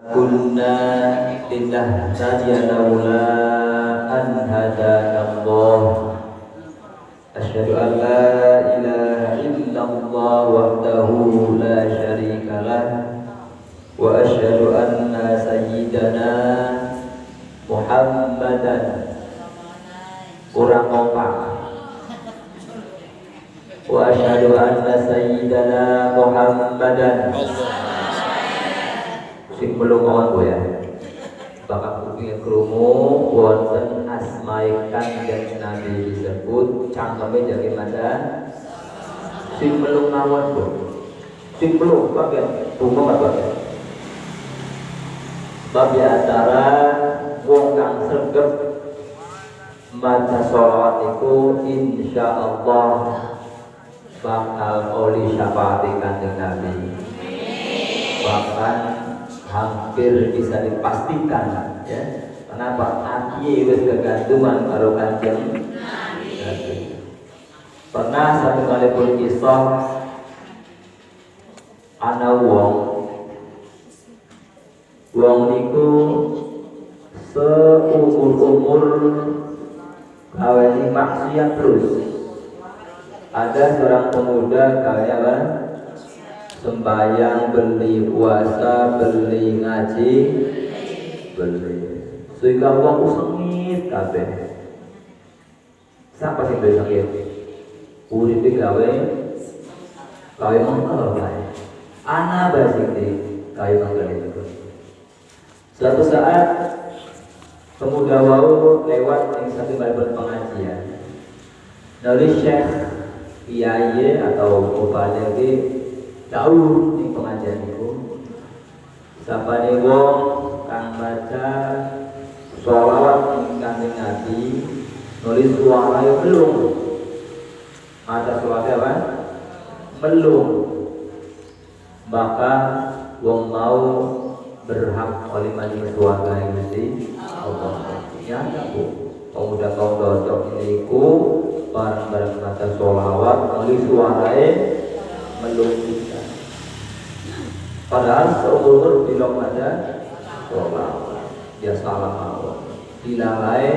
Kunna linahtadiya laula an hadana Allah. Asyhadu an la ilaha illallah wahdahu la syarika lah wa asyhadu anna sayyidana Muhammadan kurang kompak. Wa asyhadu anna sayyidana Muhammadan sing belum kawan ya. Bakal kuping krungu wonten asmae Kanjeng Nabi disebut cangkeme jadi maca sing belum kawan Bu. Sing belum pakai tunggu apa ya? Sebab di antara wong kang sregep maca sholawat iku insyaallah bakal oleh syafaat Kanjeng Nabi. Bahkan hampir bisa dipastikan ya. Kenapa? Hati wis kegantungan karo Kanjeng Nabi. Pernah satu kali pun kisah ana wong niku seumur kawani maksiat terus. Ada seorang pemuda kayak sembahyang, beli puasa, beli ngaji, beli sehingga wong sengit kabeh. Siapa sing sengit? Uripe gawe mangkel bae. Ana bae sing gawe mangkel itu. Suatu saat pemuda wau lewat ing satu balbon pengajian. Dari Syekh Kiai atau Bupati iki jauh di pengajian itu. Sapane wong kang baca sholawat ing Kanjeng Nabi nulis suara belum. Maca sholawat apa? Belum. Maka wong mau berhak oleh majelis keluarga yang mesti Allah. Ya Bu. Pemuda kaum dodok ini ku bareng-bareng maca sholawat nulis suarae belum bisa. Padahal seumur bilang ada sholawat dia salah awal dilalai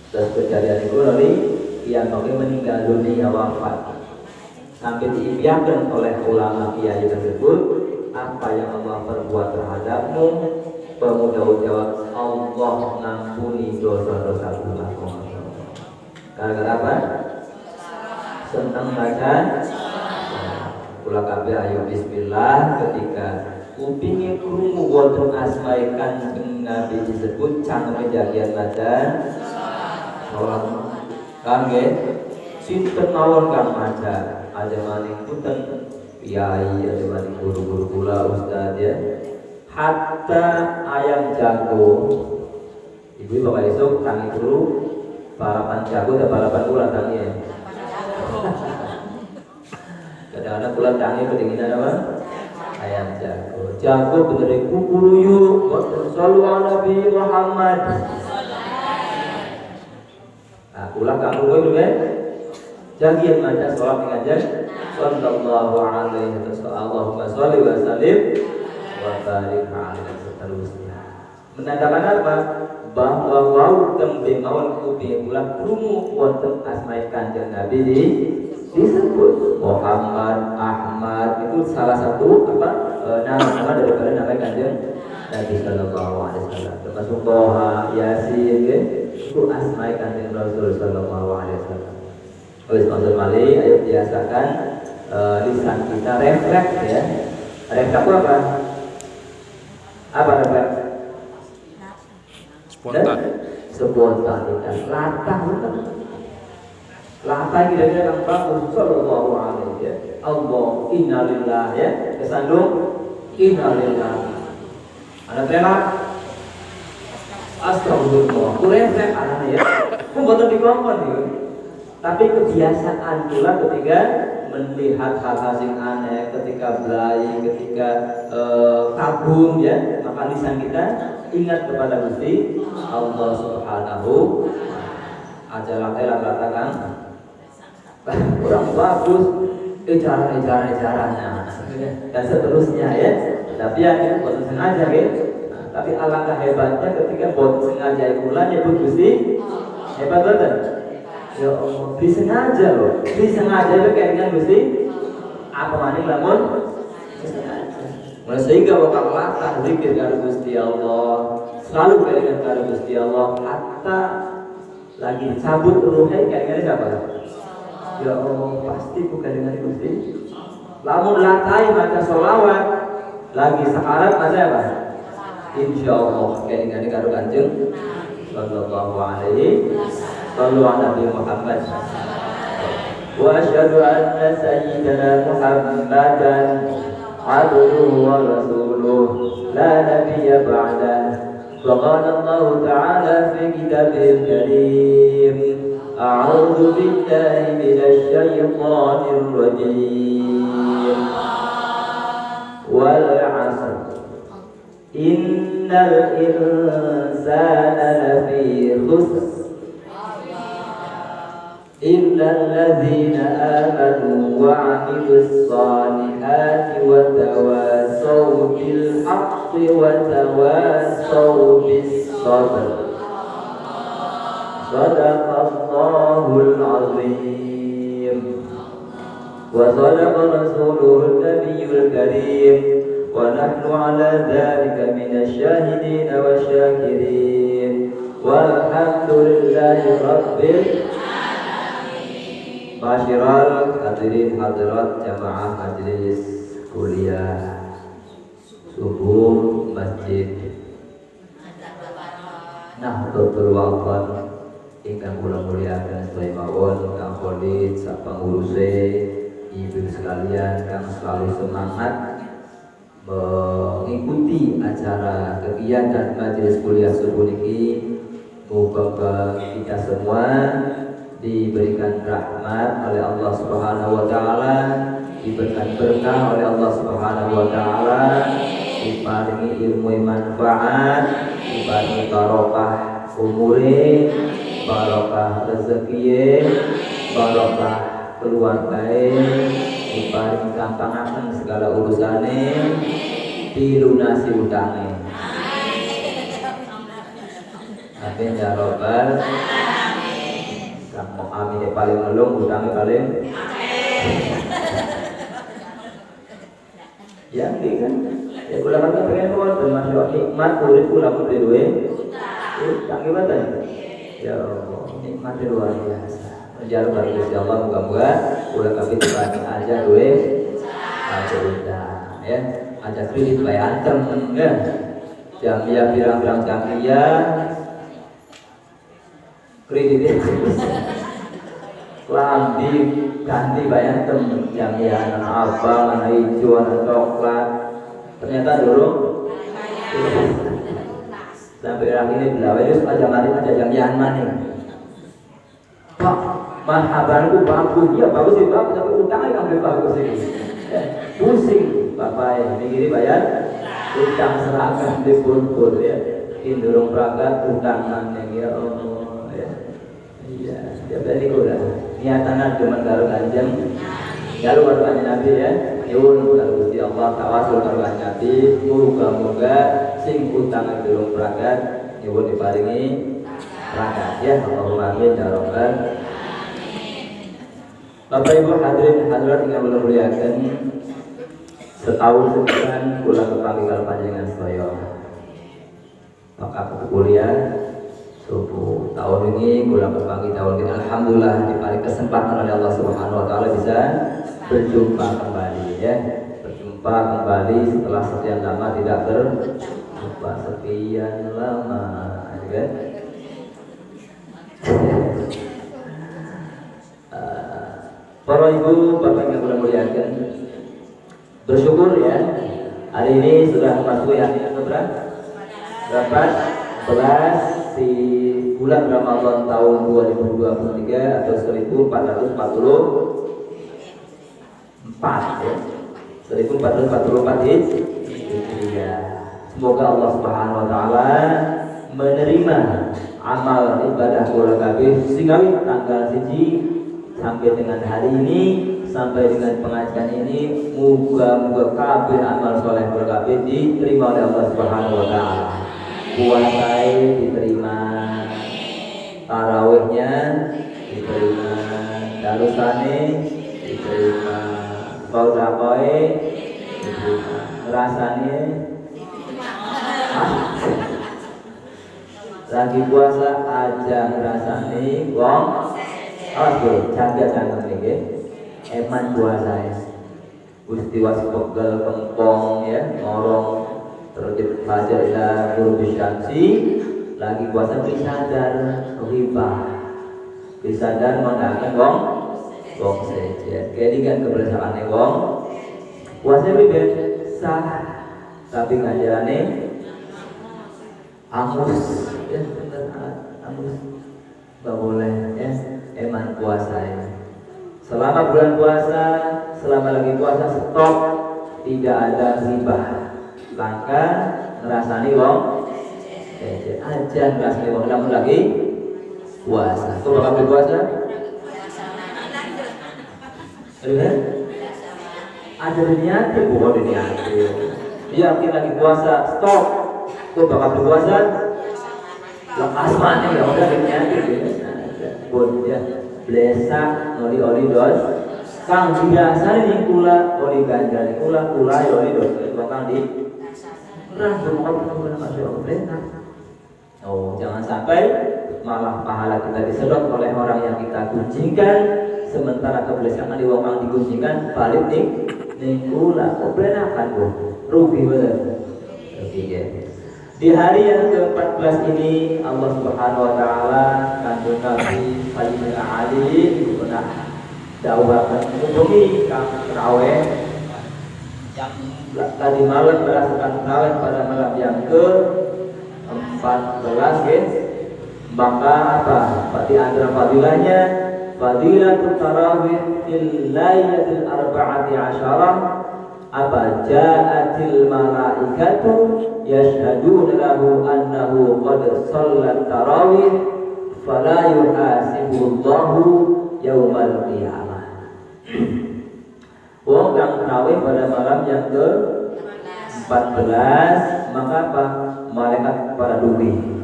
dan kejadian itu nanti yang meninggal dunia wafat sampai diimpiakan oleh ulama kiai tersebut, apa yang Allah perbuat terhadapmu? Pemuda jawab, Allah ngampuni dosa-dosa aku. Gara-gara apa? Senang baca kula kabeh ayo bismillah ketika kupinge krungu wonten asmae Kanjeng Nabi disebut cangkeme jadian baca salat kangge sinten mawon kang maca aja maning punten kiai aja maning guru-guru kula ustaz ya hatta ayam jago ibu bapak esuk tangi dulu balapan jago dan balapan kula tangi ya. Kadang-kadang pulang tangi kedinginan apa? Ayam jago. Jago bener kukuruyu. Sallu ala Nabi Muhammad. Nah, pulang kamu dulu kan? Jangan baca sholat dengan jangan. Sallallahu alaihi wasallam. Allahumma sholli wa sallim wa barik alaihi seterusnya. Menandakan apa? Bahwa wau tembe mawon kuping pulang krungu wonten asmae Kanjeng Nabi disebut Muhammad, Ahmad itu salah satu nama daripada nama Kanjeng Nabi Sallallahu Alaihi Wasallam. Termasuk Toha, Yasin, itu asma'i Kanjeng Rasul Sallallahu Alaihi Wasallam. Oleh sponsor Mali, ayo biasakan lisan kita refleks ya. Refleks itu apa? Apa refleks? Spontan. Spontanitas. Latah bukan? Latah kira-kira yang bagus. Sallallahu alaihi ya. Allah innalillah ya. Kesandung innalillah. Ada terang? Astagfirullah. Kurang anaknya ya. Pembuatan di kelompok nih. Tapi kebiasaan pula ketika melihat hal-hal yang aneh, ketika belai, ketika kagum ya, maka lisan kita ingat kepada Gusti Allah Subhanahu. Ajalah katakan kurang bagus, ejaran-ejarannya dan seterusnya ya. Tapi ya itu buat sengaja gitu. Nah, tapi alangkah hebatnya ketika buat sengaja pula nyebut Gusti hebat banget. Ya Allah, disengaja loh, disengaja itu kayaknya Gusti apa maning lamun sehingga waktu latah zikir karo Gusti Allah selalu kelingan karo Gusti Allah hatta lagi dicabut ruhnya kelingan siapa? Ya Allah pasti bukan dengan Gusti. Lamun latai baca sholawat lagi sekarat baca apa? Insya Allah kelingan karo Kanjeng sallallahu alaihi wasallam Nabi Muhammad. Wa asyhadu anna sayyidana Muhammadan abduhu wa rasuluh la nabiyya ba'dah. وقال الله تعالى في كتابه الكريم أعوذ بالله من الشيطان الرجيم والعصر إن الإنسان لفي خسر إلا الذين آمنوا وعملوا الصالحات وتواصوا بالحق وتواصوا بالصبر صدق الله العظيم وصدق رسوله النبي الكريم ونحن على ذلك من الشاهدين والشاكرين والحمد لله رب Masyiral hadirin hadirat jamaah majelis kuliah subuh masjid Nahdlatul Waqaf ingkang kula muliaken sedaya mawon Kang Khalid sak panguruse ibu sekalian kang selalu semangat mengikuti acara kegiatan majelis kuliah subuh niki. Moga kita semua diberikan rahmat oleh Allah Subhanahu wa taala, diberikan berkah oleh Allah Subhanahu wa taala, diparingi ilmu manfaat, diparingi barokah umure, barokah rezeki, barokah keluargae, diparingi gampangaken segala urusane, dilunasi utange. Amin ya robbal amin. Paling melung utangnya paling ya ini kan ya kula kan pengen mau termasuk nikmat urip kula kudu duwe utang gimana ya Allah nikmat luar biasa menjaluk dari Gusti Allah muga-muga kula kabeh dipani aja duwe aja utang ya aja kredit bae antem ya jamia pirang-pirang jamia kredit lambi ganti banyak temen yang anak abang, anak hijau, anak coklat ternyata dulu sampai orang ini belawai itu aja mati aja jambian mana Pak, marhabanku bagus ya bagus sih bagus tapi utangnya ngambil bagus ini pusing bapak ya ini bayar utang seragam di pun ya indurung perangkat utangan yang ya Allah ya iya ya berarti udah niatan cuma karo Kanjeng karo Kanjeng Nabi ya nyuwun karo Gusti Allah tawasul karo Kanjeng Nabi muga-muga sing utang durung pragat nyuwun diparingi pragat ya Allahumma amin ya rabbal Bapak Ibu hadirin hadirat ingkang kula muliaken setahun sekian kula kepanggih karo panjenengan sedaya maka kuliah subuh tahun ini kula berbagi tahun ini alhamdulillah diberi kesempatan oleh Allah Subhanahu wa taala bisa berjumpa kembali ya berjumpa kembali setelah sekian lama tidak berjumpa sekian lama kan para ibu bapak yang kula muliakan bersyukur ya hari ini sudah masuk yang berapa 11 di bulan Ramadan tahun 2023 atau 1444 ya 1444 Hijriah. Semoga Allah Subhanahu wa taala menerima amal ibadah kula kabeh sing tanggal 1 sampai dengan hari ini sampai dengan pengajian ini, moga-moga kabeh amal soleh kabeh diterima oleh Allah Subhanahu wa taala. Puasai diterima, tarawihnya diterima, darusane diterima, sedekah diterima, rasane lagi puasa aja ngrasani wong oke jaga jangan niki eman puasa ya Gusti was pegel kempong ya ngorong tertib fajar ila guru syamsi lagi puasa disadar riba disadar mengatakan wong sejen jadi kan kebersamaan wong puasa bebas sah tapi ngajarane angus ya benar angus nggak boleh ya eman puasa ya selama bulan puasa selama lagi puasa stop tidak ada riba langka ngerasani wong aja ngerasani wong namun lagi puasa tuh bakal berpuasa ada niat bukan niat iya kita lagi puasa stop tuh bakal berpuasa lepas mana ya udah niat pun ya blesak oli dos kang biasa nih kula oli ganja nih kula oli dos kang di kurang bermotor masih Allah. Oh jangan sampai malah pahala kita disedot oleh orang yang kita kucingkan sementara kebelesakan di wong dikucingkan balik nih kula benar kan rugi bener rugi ya. Di hari yang ke-14 ini Allah Subhanahu wa taala kandung Nabi Sayyidina Ali pernah dakwakan menghubungi kang tarawih yang tadi malam merasakan tarawih pada malam yang ke-14 ya. Maka apa? Di antara fadilahnya fadilatut tarawih fil lailatul arba'ati asyarah apa ja'atil malaikatu yashhaduna lahu annahu qad shallat tarawih fala yuhasibullahu yaumal qiyamah. Wong kang tarawih pada malam yang ke-14 maka apa? Malaikat para dubi.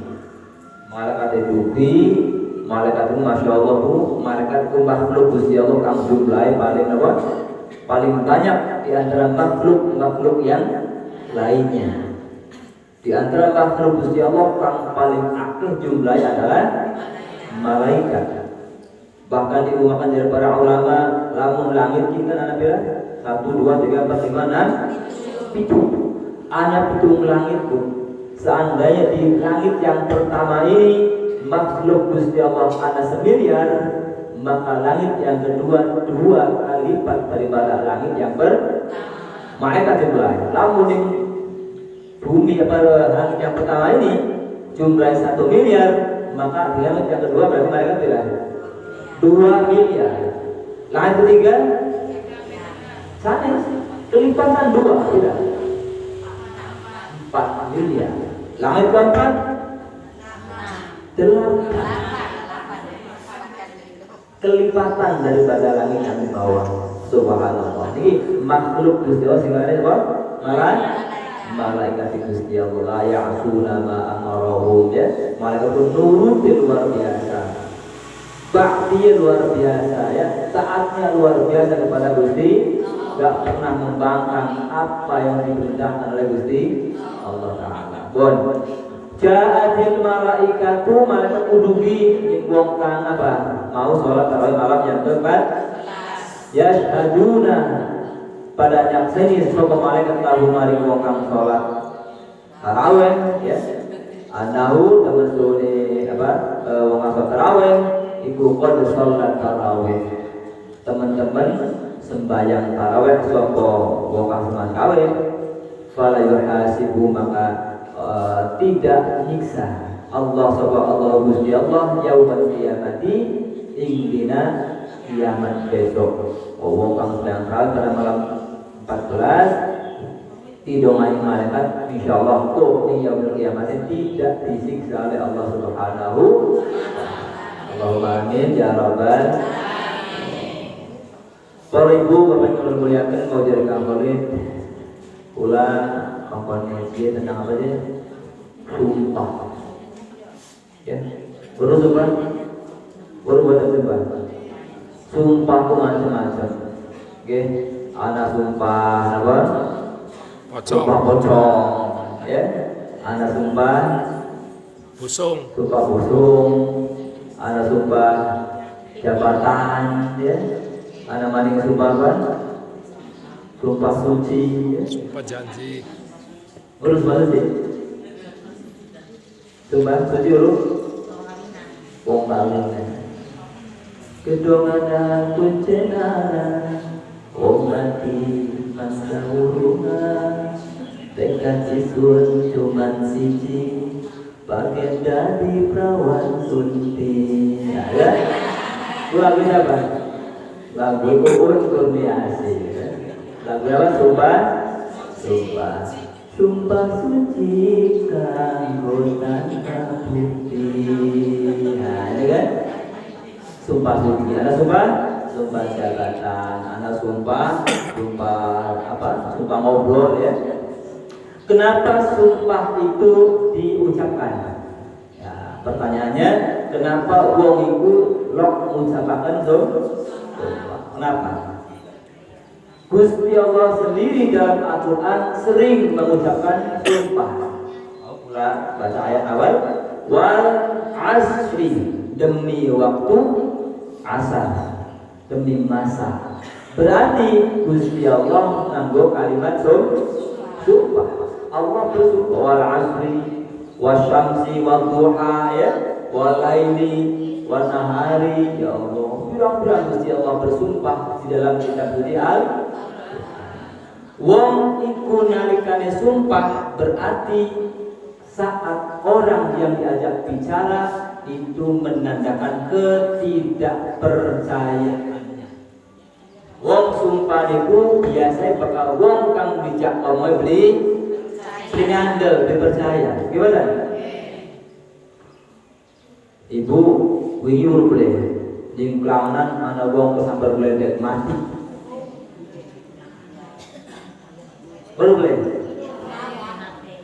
Malaikat dubi, malaikat itu masyaallah malaikat itu makhluk Gusti Allah kang jumlahe paling apa? Paling banyak di antara makhluk yang lainnya. Di antara makhluk Gusti Allah yang paling aktif jumlahnya adalah malaikat. Bahkan diumumkan dari para ulama, lamun langit kita anak bila 1, 2, 3, 4, 5, 6, 7. Anak pitung langit pun. Seandainya di langit yang pertama ini makhluk Gusti Allah ada 1 miliar, maka langit yang kedua 2 kali lipat daripada langit yang malaikat jumlah. Namun di bumi langit yang pertama ini jumlah 1 miliar, maka di langit yang kedua berarti malaikat tidak 2 miliar. Langit ketiga sana kelipatan 2 tidak 4 miliar. Langit keempat 8 kelipatan daripada langit yang di bawah. Subhanallah. Ini makhluk Gusti Allah sing ngene apa? Malaikat Gusti Allah la ya'suna ma amarahum ya. Malaikat itu nurut luar biasa. Bakti luar biasa ya. Taatnya luar biasa kepada Gusti. Gak pernah membangkang apa yang diperintahkan oleh Gusti Allah Ta'ala. Bon. Ja'atil malaikatu malaikat udugi wong kang apa mau sholat tarawih malam yang keempat yashhaduna pada nyakseni sapa malaikat lahu maring wong kang sholat tarawih ya anahu temen sune apa wong kang tarawih iku qad sholat tarawih teman-teman sembahyang tarawih sapa wong kang tarawih fala yuhasibu maka tidak nyiksa Allah subhanahu Gusti Allah yaumul qiyamati ing dina kiamat besok. Wong kang sedang tarawih pada malam 14 didongai malaikat insyaallah kok ing yaumul qiyamati tidak disiksa oleh Allah Subhanahu. Allahumma amin ya rabbal. Para ibu bapak yang kami muliakan mau jadi kangkolin pula kangkolin tentang apa aja? Sumpah. Ya, baru sumpah, baru buat sumpah. Sumpah itu macam-macam. Oke, anak sumpah apa? Sumpah pocong. Ya, anak sumpah busung. Sumpah busung. Anak sumpah jabatan. Ya, anak maning sumpah apa? Sumpah suci. Ya. Sumpah janji. Urus mana sih? Sumpah suci urus. Wong kawin. Kedongan kuncenana wong mati masa urungan tekan sisun cuman siji bagian dari perawan sunti. Ya, lagu apa? Lagu Uun Kurniasih. Lagu apa? Sumpah suci kanggo tanpa bukti. Nah, ini kan? Sumpah suci, ada sumpah jabatan, ada sumpah apa? Sumpah ngobrol ya. Kenapa sumpah itu diucapkan? Ya, pertanyaannya, kenapa wong itu lok mengucapkan sumpah? Kenapa? Gusti Allah sendiri dalam Al-Quran sering mengucapkan sumpah. Pula baca ayat awal, wal asri, demi waktu asar, demi masa. Berarti Gusti Allah nganggo kalimat sumpah. Allah bersumpah wal asri wasyamsi wadduha ya wal laili wan nahari. Ya Allah, pirang-pirang Gusti Allah bersumpah di dalam kitab suci Al. Wong iku nalikane sumpah berarti saat orang yang diajak bicara itu menandakan ketidakpercayaannya. Wong sumpah niku biasa bakal wong kang dijak omong beli ngandel dipercaya. Gimana? Ibu wingi urip di kelaunan ana wong kesambar gledek mati.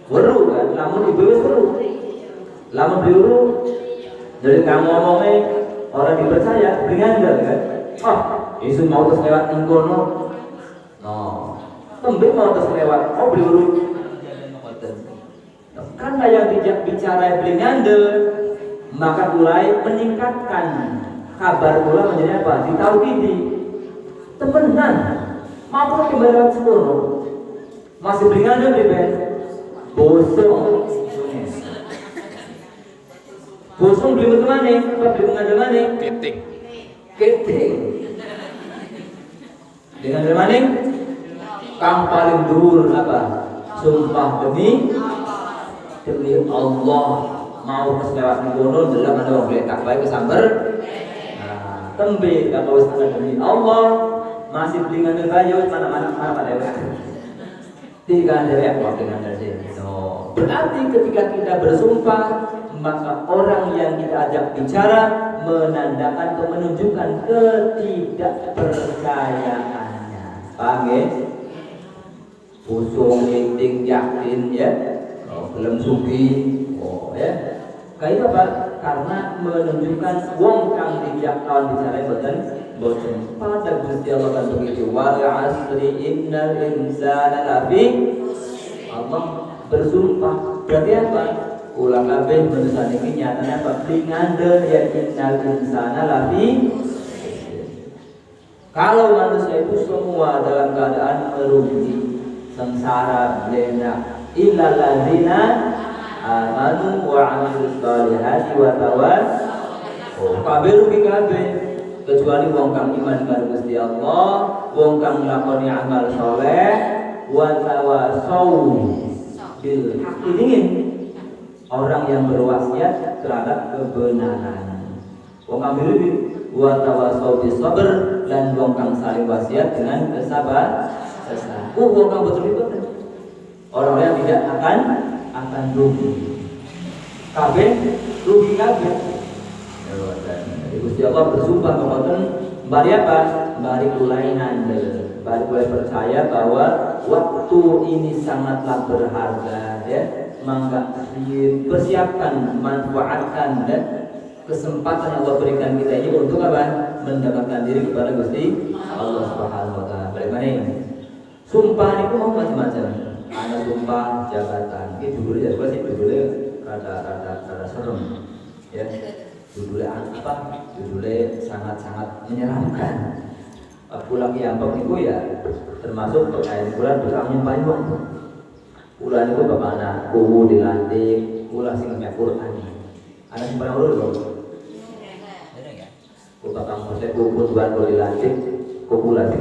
Weru kan, lamun ibu wis weru. Lamun diuru dari kamu ngomongnya orang dipercaya, berandal kan? Oh, isu mau terus lewat ingkono. No. Tembe mau terus lewat, oh diuru. Karena yang dijak bicara berandal, maka mulai meningkatkan kabar pula menjadi apa? Ditauhidi. Temenan, mau kembali lewat sekono. Masih berandal di ben. Bosong beli betul mana? Apa beli ngandel mana? Keting dengan dari mana? Kang paling dhuwur apa? Sumpah demi Allah mau keselewat ngono dalam ada wong tak baik kesamber. Nah, tembe kalau wis demi Allah masih beli ngandel bayo mana pada tiga derek kok dengan dari no. Berarti ketika kita bersumpah maka orang yang kita ajak bicara menandakan atau menunjukkan ketidakpercayaannya. Paham ya? Usung yakin yakin ya. Oh, belum suki. Oh ya. Kayak apa? Karena menunjukkan wong kang dijak kawan bicara boten pada Gusti Allah kan begitu. Wal asri innal insana lafi. Allah bersumpah berarti apa? Ulang kabeh menusan ini nyatanya apa? Ngandel ya innal insana lafi. Kalau manusia itu semua dalam keadaan merugi, sengsara, bena, illal ladzina amanu wa 'amilus shalihati wa tawassau. Kabeh rugi kabeh kecuali wong kang iman karo Gusti Allah, wong kang nglakoni amal saleh wa tawassau bil haqqi dingin. Orang yang berwasiat terhadap kebenaran. Wong kang rugi wa tawassau bis sabr dan wong kang saling wasiat dengan kesabaran. Wong kang betul-betul orang yang tidak akan rugi. Kabeh rugi kabeh. Gusti Allah bersumpah kepada bari apa? bari kulainan, bari mulai percaya bahwa waktu ini sangatlah berharga ya. Maka persiapkan, manfaatkan dan kesempatan yang Allah berikan kita ini untuk apa? Mendekatkan diri kepada Gusti Allah Subhanahu wa taala. Bagaimana ini? Sumpah itu mau macam-macam. Ada sumpah jabatan. Ini judulnya apa sih? Judulnya rada serem. Ya. Judulnya apa? Judulnya sangat-sangat menyeramkan. Pulang yang itu ya termasuk perkayaan bulan berangin panjang. Bulan itu bagaimana? Kubu dilantik, bulan sing ngaca Quran. Ada sing pernah urut loh. Ada ya? Ku bakal mose kubu tuan dilantik, kubu lantik.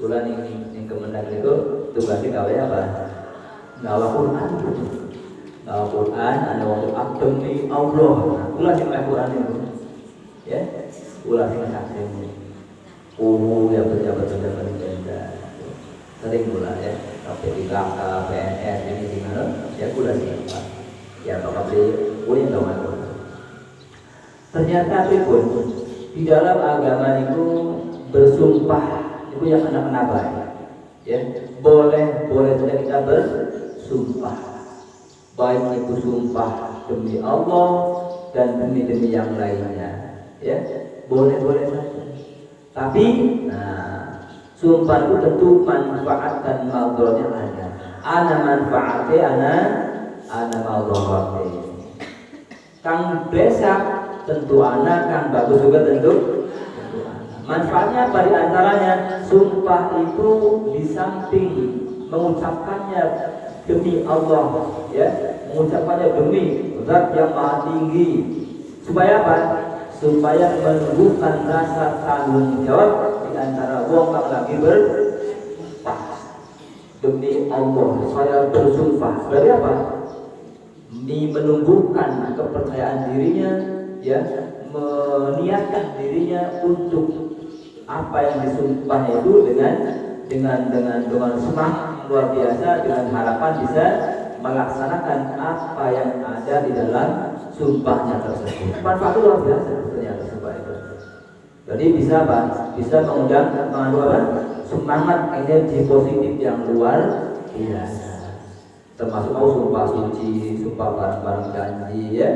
Bulan yang kemenang itu tugasnya gawe apa? Gawe Quran. Gawe Quran ada waktu demi Allah. Bulan sing ngaca Quran itu. Ya. Bulan sing ngaca kubu yang pejabat-pejabat negara. Sering pula ya. KPI, PNS ini gimana? Ya kuda siapa? Ya bakal beli kuliah dong. Ternyata pun di dalam agama itu bersumpah itu yang kenapa ya boleh saja kita bersumpah, baik itu sumpah demi Allah dan demi yang lainnya ya boleh saja. Tapi sumpah itu tentu manfaat dan maldorotnya ada. Ana manfaatnya, ana maldorotnya. Kang besak tentu ana, kang bagus juga tentu ana. Manfaatnya apa di antaranya? Sumpah itu di samping mengucapkannya demi Allah, ya, mengucapkannya demi Zat yang Maha Tinggi. Supaya apa? Supaya menumbuhkan rasa tanggung jawab antara wong kang lagi bersumpah demi Allah, saya bersumpah. Berarti apa? Menumbuhkan kepercayaan dirinya, ya, meniatkan dirinya untuk apa yang disumpahnya itu dengan semangat luar biasa, dengan harapan bisa melaksanakan apa yang ada di dalam sumpahnya tersebut. Manfaat luar biasa ternyata sumpah itu. Jadi bisa apa? Bisa mengundang semangat energi positif yang luar biasa. Termasuk sumpah suci, sumpah barang-barang janji ya.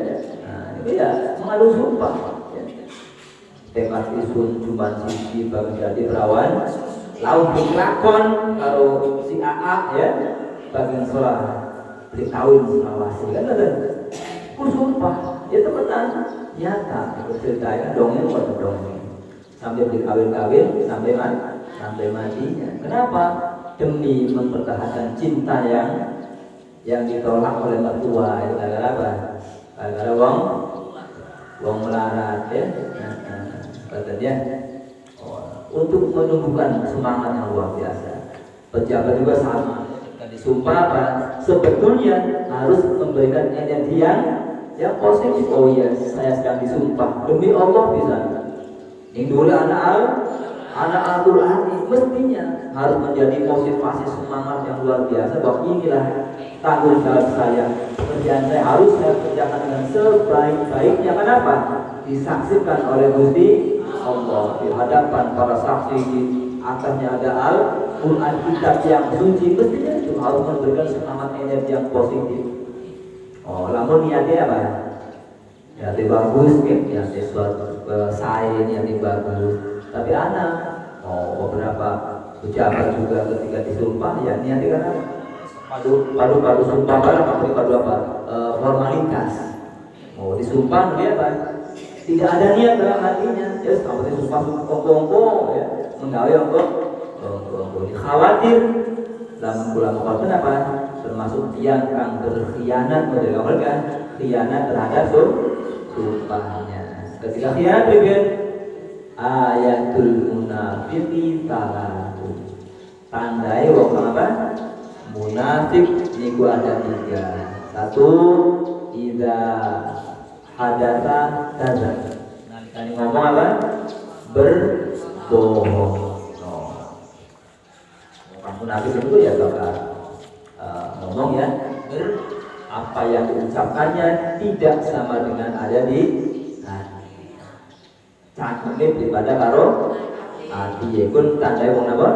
Nah, ini ya mengandung sumpah. Ya. Tekad isun cuma sisi bagi jadi perawan. Laut berlakon kalau si AA ya bagi sholat beli kawin selawasi kan ada. Sumpah itu benar nyata. Ceritanya dongeng buat dongeng. Sampai dikawin-kawin sampai matinya. Kenapa? Demi mempertahankan cinta yang ditolak oleh mertua. Itu gara-gara apa? Gara-gara wong melarat ya. Katanya untuk menumbuhkan semangat yang luar biasa. Pejabat juga sama. Disumpah apa? Sebetulnya harus memberikan energi yang positif. Oh iya, saya sedang disumpah demi Allah bisa. Yang dulu anak Al-Quran mestinya harus menjadi motivasi semangat yang luar biasa bahwa inilah tanggung jawab saya, pekerjaan saya harus saya kerjakan dengan sebaik-baiknya. Kenapa? Disaksikan oleh Gusti Allah di hadapan para saksi, di atasnya ada Al-Quran, kitab yang suci. Mestinya itu harus memberikan semangat energi yang positif. Oh, namun niatnya apa? Niatnya bagus, niatnya suatu sain yang bagus. Tapi beberapa pejabat juga ketika disumpah ya niatnya kan padu sumpah barang padu apa formalitas. Mau disumpah dia apa? Tidak ada niat dalam hatinya. Ya seperti sumpah kongko ya menggawe kongko khawatir dalam bulan Ramadan apa? Termasuk yang berkhianat menjaga khianat terhadap sumpahnya. Ketika khianat begini ayatul munafiqi talatu. Tandai wong apa? Munafik niku ada 3. 1 idza hadatsa kadzab. Nah, ngomong apa? Berbohong. Orang munafik itu ya bakal ngomong ya apa yang diucapkannya tidak sama dengan ada di hati. Cangkeme daripada karo Ati pun tandai wong apa?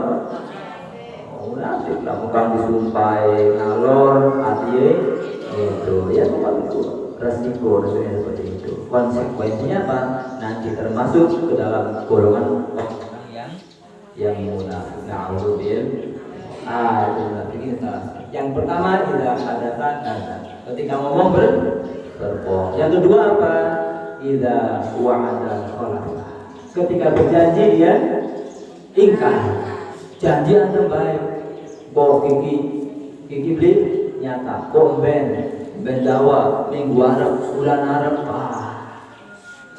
Munafik lah, bukan disumpai ngalor ati itu ya bukan itu resiko seperti itu. Konsekuensinya apa? Nanti termasuk ke dalam golongan orang yang munafik. Na'udzubillah. Munafik ini salah. Yang pertama tidak ada tanda ketika ngomong berbohong. Yang kedua apa? Idza wa'ada khalafa. Ketika berjanji dia ingkar. Janji anda baik. Kok kiki beli nyata. Kok ben Jawa minggu Arab bulan Arab.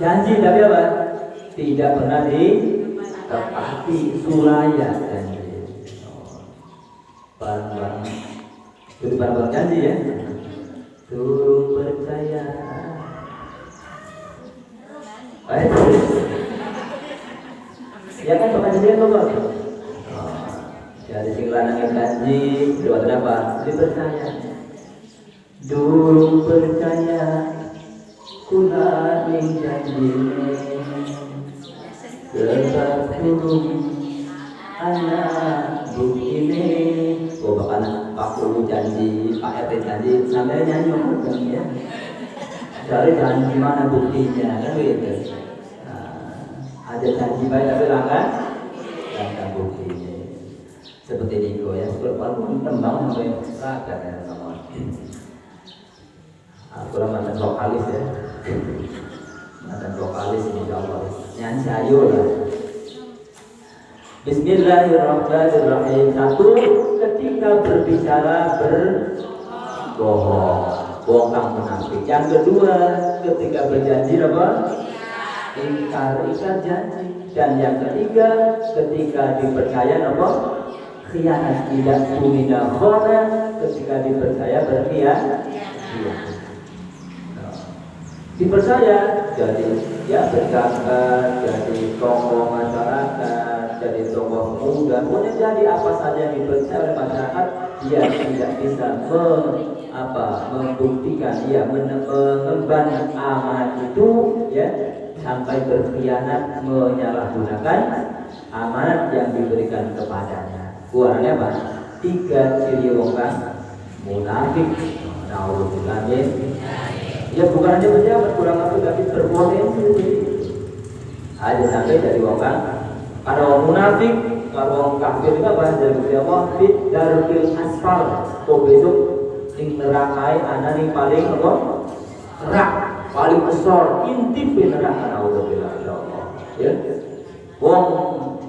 Janji tapi apa? Tidak pernah ditepati. Sulaya janji. Barang-barang itu barang-barang janji ya. Turun percaya. Baik. Ya kan pakai janji kan Bapak? Jadi sing lanang janji, berbuat apa? Dipercaya. Durung percaya, kula ning janjine. Sebab durung anak bukine. Oh bakal Pak Ulu janji, Pak RT janji, sampai nyanyi kan ya. Cari janji mana buktinya kan begitu. Ada janji baik tapi langgar buktinya. Seperti Niko ya, seperti tembang sampai raga ya sama. Aku mantan vokalis ya, mantan vokalis ini Allah. Nyanyi sayu lah. Bismillahirrahmanirrahim. Satu, ketika berbicara berbohong, bongkang munafik. Yang kedua, ketika berjanji apa? Ingkar janji. Dan yang ketiga, ketika dipercaya apa? Khianat. Tidak tumina khona, ketika dipercaya berkhianat. Dipercaya jadi ya berkata, jadi tokoh masyarakat, jadi tokoh muda, pokoknya jadi apa saja yang dipercaya oleh masyarakat, dia tidak bisa membuktikan, dia mengemban amanat itu ya sampai berkhianat, menyalahgunakan amanat yang diberikan kepadanya. Kurangnya apa? 3 ciri wong munafik. Naudzubillah. Ya bukan hanya pejabat, kurang masuk tapi berpotensi. Ada sampai dari wong ada wong munafik, kalau wong kafir itu apa? Dari Allah fit darul asfal. Kok besok ing nerakai ana ning paling apa? Nerak paling besar, intip neraka. Naudzubillah insyaallah. Ya. Wong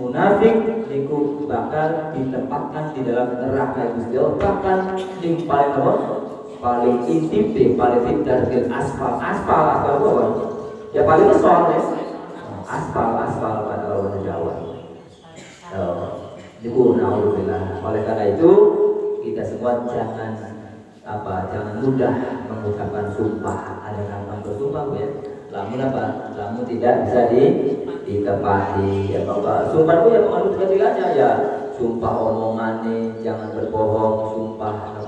munafik niku bakal ditempatkan di dalam neraka Gusti Allah, bahkan ning paling apa? Paling intip, paling fitar dari aspal apa? Ya paling besar ya. Aspal pada orang Jawa. Naudzubillah. Oleh karena itu kita semua jangan mudah mengucapkan sumpah. Ada kata bersumpah ya. Lamun apa? Lamun tidak bisa ditepati. Ya Bapak, sumpah itu ya mengandung tiga-tiganya ya. Sumpah omongannya jangan berbohong, sumpah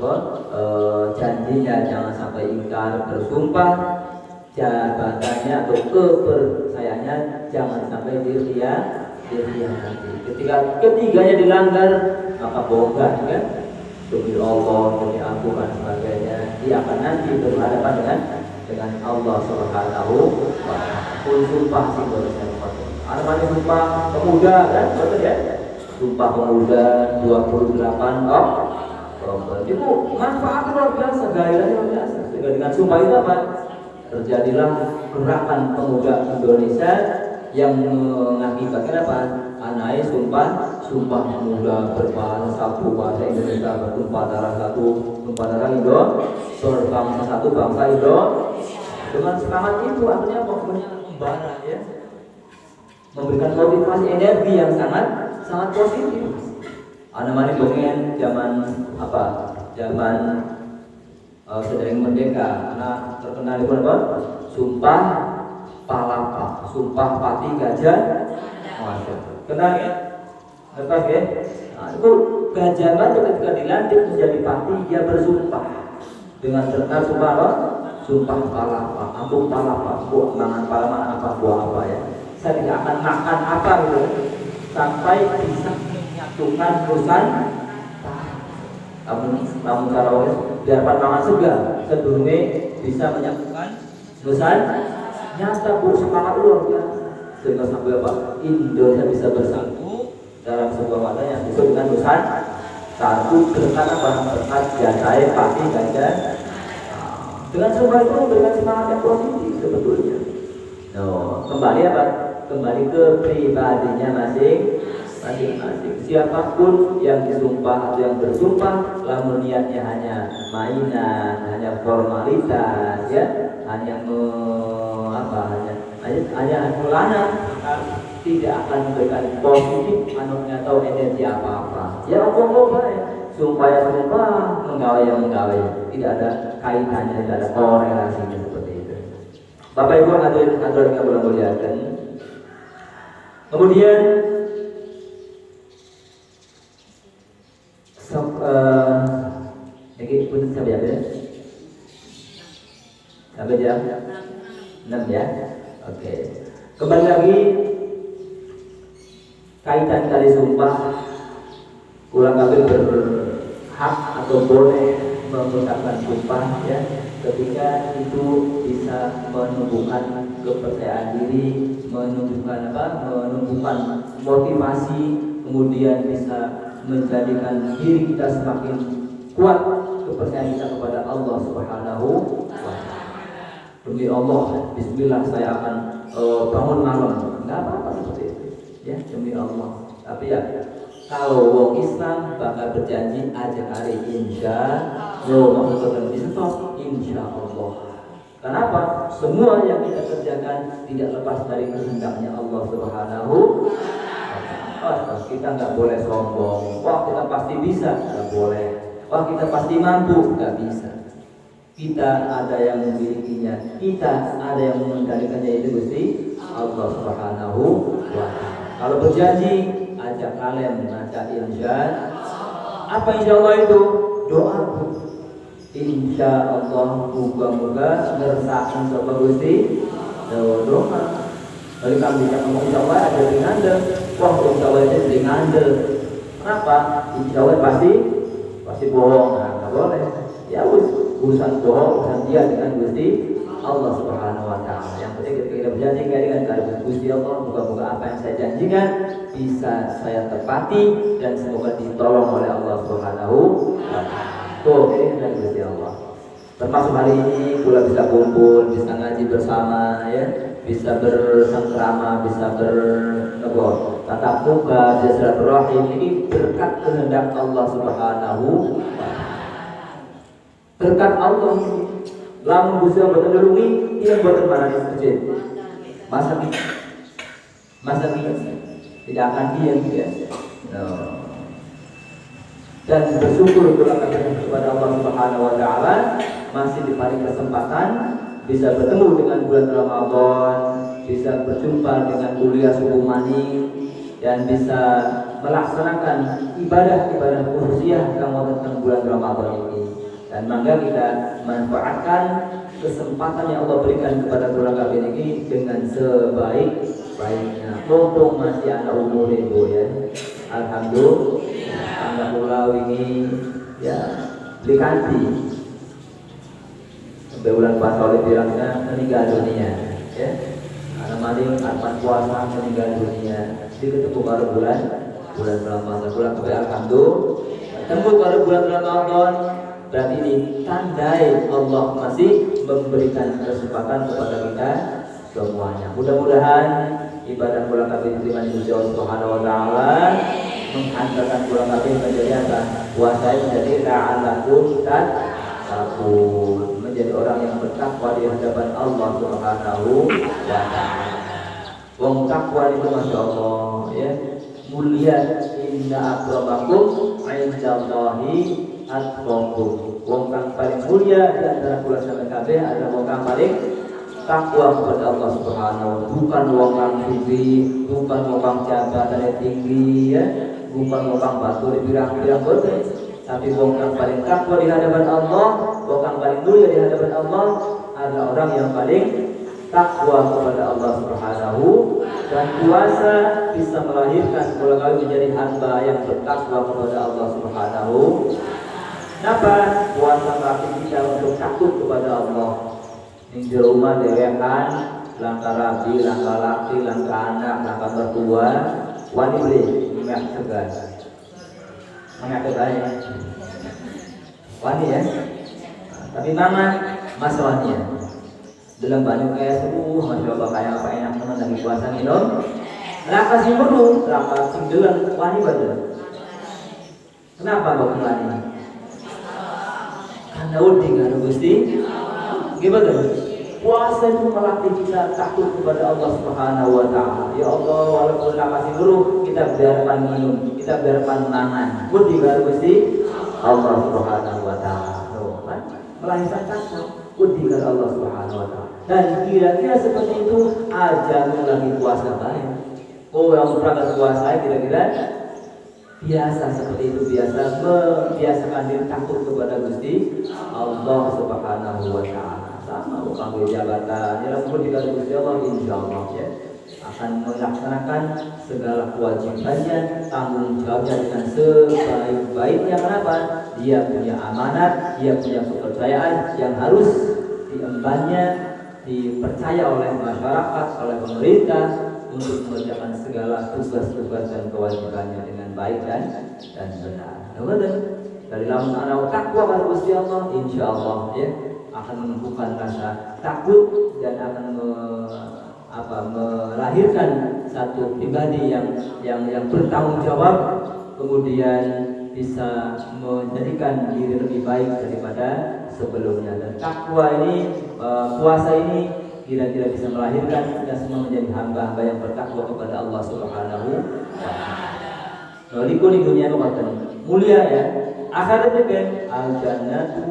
janjinya jangan sampai ingkar, bersumpah jabatannya atau kepercayaannya jangan sampai dikhianati. Ketika ketiganya dilanggar maka bongkar kan demi Allah, demi aku dan sebagainya, dia akan nanti berhadapan dengan Allah Subhanahu wa Ta'ala. Sumpah sih ada sumpah pemuda kan betul ya. Sumpah pemuda 28 Oktober itu manfaatnya luar biasa, gairahnya luar biasa. Sehingga dengan sumpah itu apa? Terjadilah gerakan pemuda Indonesia yang mengakibatkan apa? Anai sumpah pemuda berbahasa satu, bahasa Indonesia bertumpah darah satu, tumpah darah Indo, berbangsa satu, bangsa Indo. Dengan semangat itu artinya membara ya, memberikan motivasi energi yang sangat positif. Anak mani dongeng zaman sedang merdeka, karena terkenal itu apa? Sumpah palapa, sumpah pati gajah mada. Kenal ya? Lepas ya? Nah, itu gajah mada ketika dilantik menjadi pati, dia bersumpah dengan terkenal sumpah apa? Sumpah palapa, ampun palapa, buah mangan palama apa buah apa ya? Saya tidak akan makan apa gitu. sampai bisa menyatukan Nusantara. Namun tarawih biar pandangan segar sebelumnya bisa menyatukan Nusantara. Nyata Bu, semangat luar biasa sehingga sampai apa? Indonesia bisa bersatu dalam sebuah wadah yang disebut dengan Nusantara. Satu berkat apa? Berkat jasa pasti ganjar. Dengan semua itu dengan semangat yang positif sebetulnya. Kembali apa? Kembali ke pribadinya masing-masing. Siapapun yang disumpah atau yang bersumpah, lamun niatnya hanya mainan, hanya formalitas, ya, hanya melana, tidak akan memberikan positif anaknya atau energi apa-apa. Ya apa-apa ya. Sumpah ya sumpah, menggawai ya menggawai. Tidak ada kaitannya, tidak ada korelasinya seperti itu. Bapak Ibu hadirin yang boleh muliakan. Kemudian ini pun sampai apa ya? Sampai jam 6 ya. Oke. Kembali lagi kaitan tali sumpah. Ulang kabel berhak atau boleh mengucapkan sumpah ya, ketika itu bisa menumbuhkan kepercayaan diri, menumbuhkan motivasi, kemudian bisa menjadikan diri kita semakin kuat kepercayaan kita kepada Allah Subhanahu wa Ta'ala. Demi Allah, bismillah saya akan bangun malam, nggak apa-apa seperti itu ya, demi Allah. Tapi ya kalau wong Islam bakal berjanji aja hari insya Allah, maksudnya di stop insya Allah. Kenapa? Semua yang kita kerjakan tidak lepas dari kehendaknya Allah Subhanahu wa Ta'ala. Kita nggak boleh sombong. Wah kita pasti bisa, nggak boleh. Wah kita pasti mampu, nggak bisa. Kita ada yang memilikinya, kita ada yang mengendalikannya, itu Gusti Allah Subhanahu wa Ta'ala. Kalau berjanji ajak kalian baca insya. Apa insya Allah itu? Doa. Insya Allah moga-moga ngersakan sapa Gusti doa. Kalau kamu bisa ngomong insya Allah ada di ngandel. Wah insya Allah itu di ngandel. Kenapa? Insya Allah pasti bohong. Nah, nggak boleh. Ya urusan bohong urusan dia dengan Gusti Allah Subhanahu wa Ta'ala. Yang penting kita berjanji dengan kalimat Gusti Allah, moga-moga apa yang saya janjikan bisa saya tepati dan semoga ditolong oleh Allah Subhanahu wa Ta'ala. Tuh, ini dari Gusti Allah. Termasuk hari ini pula bisa kumpul, bisa ngaji bersama ya, bisa bersangkrama, bisa tatap muka, bisa silaturahim. Ini berkat kehendak Allah Subhanahu wa Ta'ala. Berkat Allah. Lamun Gusti Allah menulungi, dia buat mana di masjid. Masa tidak akan diam ya. Dan bersyukur kepada Allah Subhanahu wa Ta'ala masih diberi kesempatan bisa bertemu dengan bulan Ramadan, bisa berjumpa dengan kuliah subuh mani, dan bisa melaksanakan ibadah-ibadah khususiyah yang tentang bulan Ramadan ini. Dan maka kita manfaatkan kesempatan yang Allah berikan kepada bulan kabin ini dengan sebaik-baiknya. Mumpung masih anak umur ibu ya, alhamdulillah anak pulau ini ya dikanti sampai bulan puasa oleh bilangnya meninggal dunia ya. Anak maling arpan puasa meninggal dunia. Jadi ketemu baru bulan Ramadan, bulan kabin alhamdulillah ketemu baru bulan Ramadan. Berarti ini tandai Allah masih memberikan kesempatan kepada kita semuanya. Mudah-mudahan ibadah bulan kabin diterima di Gusti Allah Subhanahu wa Ta'ala, menghantarkan bulan kabin menjadi apa? Puasa menjadi la'allakum tattaqun, menjadi orang yang bertakwa di hadapan Allah Subhanahu wa Ta'ala. Wong takwa itu masya Allah ya, mulia. Inna akramakum indallahi atqakum. Wong kang paling mulia di antara kula sampeyan kabeh adalah wong kang paling takwa kepada Allah Subhanahu wa Ta'ala. Bukan wong kang suci, bukan wong kang jabatan tinggi ya, bukan wong kang batu di pirang-pirang boten, tapi wong kang paling takwa di hadapan Allah, wong kang paling mulia di hadapan Allah adalah orang yang paling takwa kepada Allah Subhanahu, dan puasa bisa melahirkan kalau kami menjadi hamba yang bertakwa kepada Allah Subhanahu. Kenapa? Puasa melatih kita untuk takut kepada Allah. Yang di rumah dewekan, langkah rabi, langkah laki, langkah anak, langkah mertua, wani beli, minyak segar, minyak kebanyakan, wani ya. Tapi mama masalahnya dalam banyak kayak sebuah, masya Allah kayak apa enak teman lagi puasa minum, laka sih perlu, laka sih dalam wani betul. Kenapa kau wani? Karena udah nggak gusti, gimana? Puasa itu melatih kita takut kepada Allah Subhanahu wa Ta'ala. Ya Allah, walaupun laka sih perlu, kita biarkan minum, kita biarkan mangan. Udah nggak gusti, Allah Subhanahu wa Ta'ala. Melahirkan takwa, udikan Allah Subhanahu wa Ta'ala. Dan kira-kira seperti itu ajamu lagi puasa baik. Oh, yang berangkat puasa kira-kira biasa seperti itu, membiasakan diri takut kepada Gusti Allah Subhanahu wa Ta'ala. Sama mengambil jabatan, ya pun dikasih Gusti Allah, insyaallah ya akan melaksanakan segala kewajibannya, tanggung jawabnya dengan sebaik-baiknya. Kenapa? Dia punya amanat, dia punya kepercayaan yang harus diembannya, dipercaya oleh masyarakat, oleh pemerintah untuk mengerjakan segala tugas-tugas dan kewajibannya dengan baik dan benar. Betul? Dari dalam anak takwa kepada Gusti Allah, insyaallah ya akan menumbuhkan rasa takut dan akan melahirkan satu pribadi yang bertanggung jawab, kemudian bisa menjadikan diri lebih baik daripada sebelumnya. Dan takwa ini, puasa ini kira-kira bisa melahirkan kita semua menjadi hamba-hamba yang bertakwa kepada Allah Subhanahu wa Ta'ala. Likuni dunia kematan mulia ya. Akhiratnya kan al-jannatu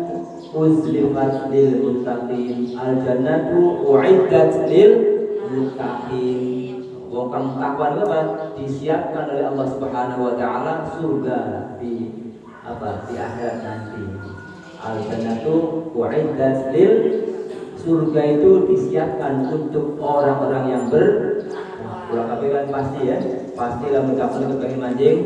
uzlifat lil muttaqin, al-jannatu uiddat lil muttaqin. Wong kang takwa itu apa? Disiapkan oleh Allah Subhanahu wa Ta'ala surga di akhirat nanti. Al-jannatu uiddat lil, surga itu disiapkan untuk orang-orang yang pulang kabeh kan pasti ya. Pastilah mencapai kepengen manjing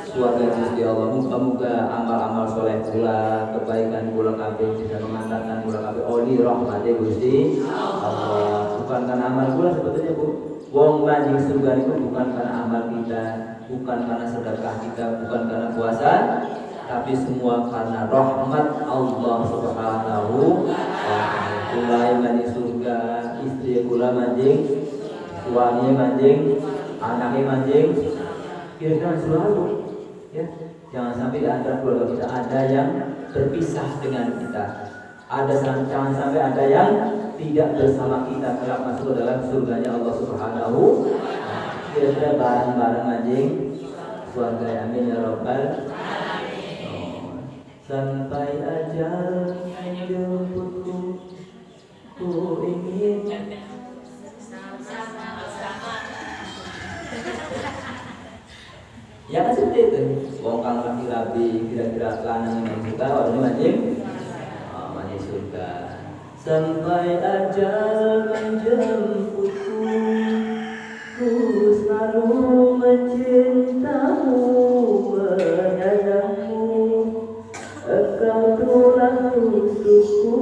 surga Gusti Allah. Muga-muga amal-amal soleh pula, kebaikan pula kabeh bisa mengantarkan pula kabeh oli rahmat Gusti Allah. Bukan karena amal pula sebetulnya Bu. Wong manjing surga itu bukan karena amal kita, bukan karena sedekah kita, bukan karena puasa, tapi semua karena rahmat Allah Subhanahu wa Ta'ala. Kulai manjing surga, istri kula manjing, suami manjing, anaknya manjing, kira-kira selalu ya. Jangan sampai di antara keluarga kita ada yang berpisah dengan kita. Jangan sampai ada yang tidak bersama kita kelak masuk ke dalam surganya Allah Subhanahu wa Ta'ala. Kira-kira bareng-bareng anjing surga, amin ya rabbal alamin. Sampai ajal menjemputku, ku ingin ya kan seperti itu. Wong kang laki rabi kira-kira lanang yang suka warna mancing surga. Sampai ajal menjemputku, ku selalu mencintamu, menyayangmu, engkau tulang rusukku.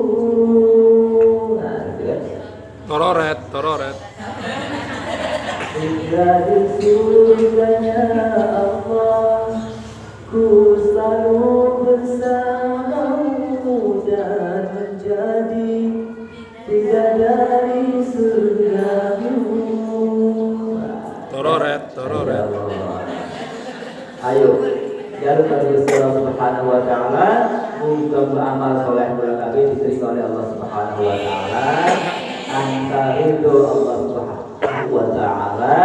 Tororet. Hingga di surganya Allah, ku selalu bersamamu dan menjadi bidadari surgamu. Tororet. Ayo, jalur Gusti Allah Subhanahu wa Ta'ala untuk beramal soleh berkabeh diterima oleh Allah Subhanahu wa Ta'ala. Antara itu Allah Subhanahu wa Ta'ala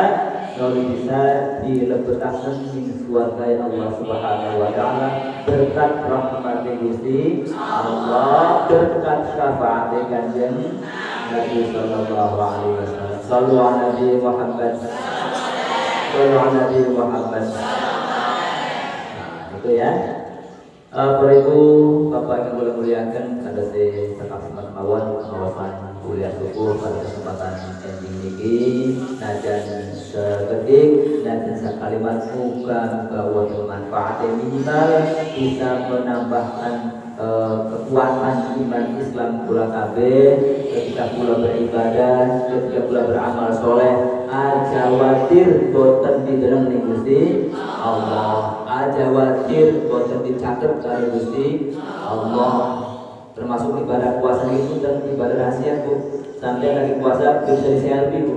lalu bisa diletakkan di surga Allah Subhanahu wa Ta'ala berkat rahmat Gusti Allah, berkat syafaat Kanjeng Nabi sallallahu alaihi wasallam. Shallu ala Nabi Muhammad. Shallu ala Nabi Muhammad. Nah, itu ya. Bapak Ibu, Bapak yang boleh muliakan, ada si sekap semat mawon pengawasan kuliah subuh pada kesempatan ending ini, najan sekedik, najan sekalimat muka wajib manfaat yang minimal bisa menambahkan kekuatan iman Islam pula kabeh ketika pula beribadah, ketika pula beramal soleh. Aja watir boten didereng ning Gusti Allah, aja watir boten dicatet karo Gusti Allah. Termasuk ibadah puasa itu dan ibadah rahasia Bu. Sampai lagi puasa bisa di selfie Bu,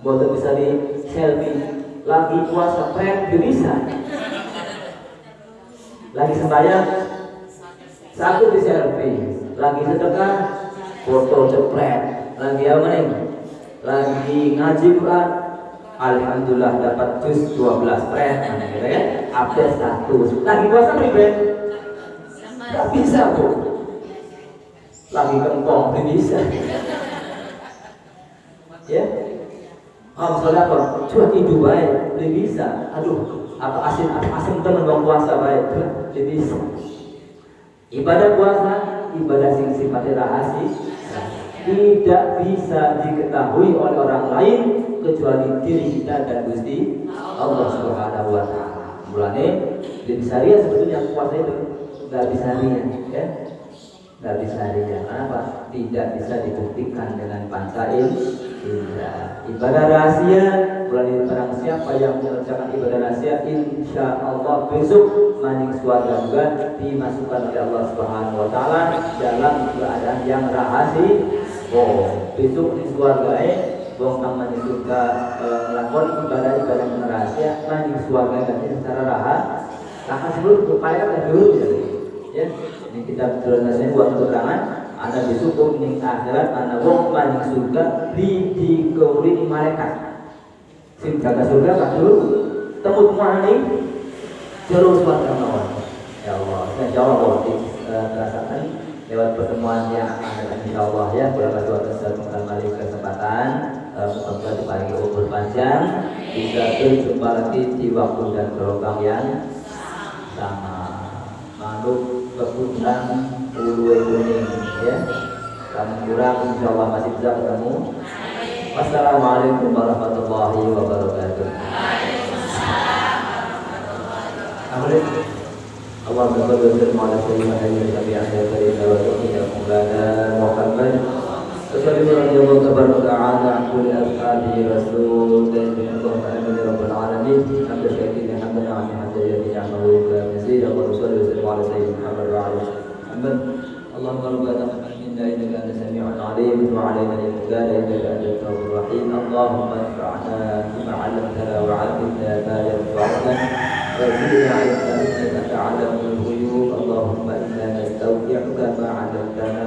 boten bisa di selfie. Lagi puasa pret bisa, lagi sembahyang satu di selfie, lagi sedekah foto cepret, lagi apa nih? Lagi ngaji Quran, alhamdulillah dapat juz 12 pret, gitu ya. Update status. Lagi puasa pribadi, nggak bisa Bu. Lagi kempong bisa. Ya. Misalnya apa? Cuma hidup baik, bisa. Aduh, apa asin teman bang puasa baik, bisa. Ibadah puasa, ibadah sing sifatnya rahasia, tidak bisa diketahui oleh orang lain kecuali diri kita dan Gusti Allah Subhanahu wa taala. Mulane di syariah sebetulnya puasa itu enggak bisa ria, ya. Enggak bisa ria. Kenapa? Tidak bisa dibuktikan dengan panca indera. Ibadah rahasia, mulai barang siapa yang mengerjakan ibadah rahasia, insya Allah besok maning surga juga dimasukkan oleh Allah Subhanahu wa taala dalam keadaan yang rahasia. Besok di surga wong kang maning surga nglakoni ibadah-ibadah rahasia maning surga ganti secara rahasia sebelum upaya kan dulu ya. Ini kita belajar buat keterangan ana besok ning akhirat ana wong maning surga dikelilingi malaikat. Sing jaga surga kan dulu temut maning jero surga mawon. Ya Allah, insyaallah terasakan lewat pertemuan yang akan datang insyaallah ya. Berapa suatu saat kembali kesempatan semoga dibagi umur panjang, bisa berjumpa lagi di waktu dan program yang sama. Manuk keputusan ulu kuning ya. Kami kurang insyaallah masih bisa ketemu. Wassalamualaikum warahmatullahi wabarakatuh. Allahumma shalli wa sallim ala sayyidina Muhammad وسلم رضي الله تبارك وتعالى عن كل أصحابه رسول الله آمين يا رب العالمين. حمد شاكرين حمدا عن حمد الذي نعمه مزيد. اللهم صل وسلم على سيدنا محمد وعلى آله محمد. اللهم ربنا تقبل منا إنك أنت السميع العليم وعلينا إنك أنت التواب الرحيم. اللهم انفعنا بما علمتنا وعلمنا ما ينفعنا وزدنا علما إنك تعلم الغيوب. اللهم إنا نستودعك ما علمتنا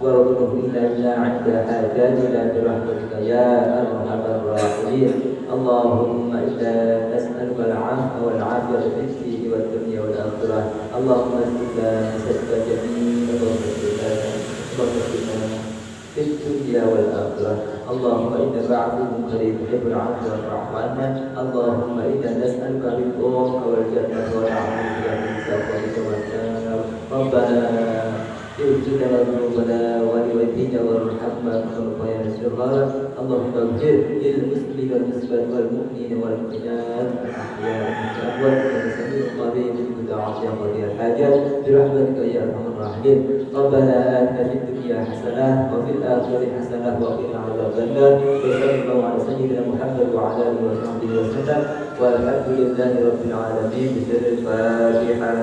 وارزقه إلا عند حاجاتنا برحمتك يا أرحم الراحمين. اللهم إنا نسألك العفو والعافية في الدين والدنيا والآخرة. اللهم استرنا بستر جميل وسترنا في الدنيا والآخرة. اللهم إنك عفو كريم تحب العفو فاعف عنا. اللهم إنا نسألك رضاك والجنة ونعوذ بك من سخطك والنار. ربنا اغفر لنا ذنوبنا ولوالدينا وارحمنا كما يا الصغار. اللهم اغفر للمسلمين والمسلمات والمؤمنين والمؤمنات الاحياء والاموات انك سميع قريب بدعاء يا قضي الحاجات برحمتك يا ارحم الراحمين. ربنا آتنا في الدنيا حسنه وفي الاخره حسنه وقنا عذاب النار. وصلى الله على سيدنا محمد وعلى اله وصحبه وسلم والحمد لله رب العالمين. بسر الفاتحه.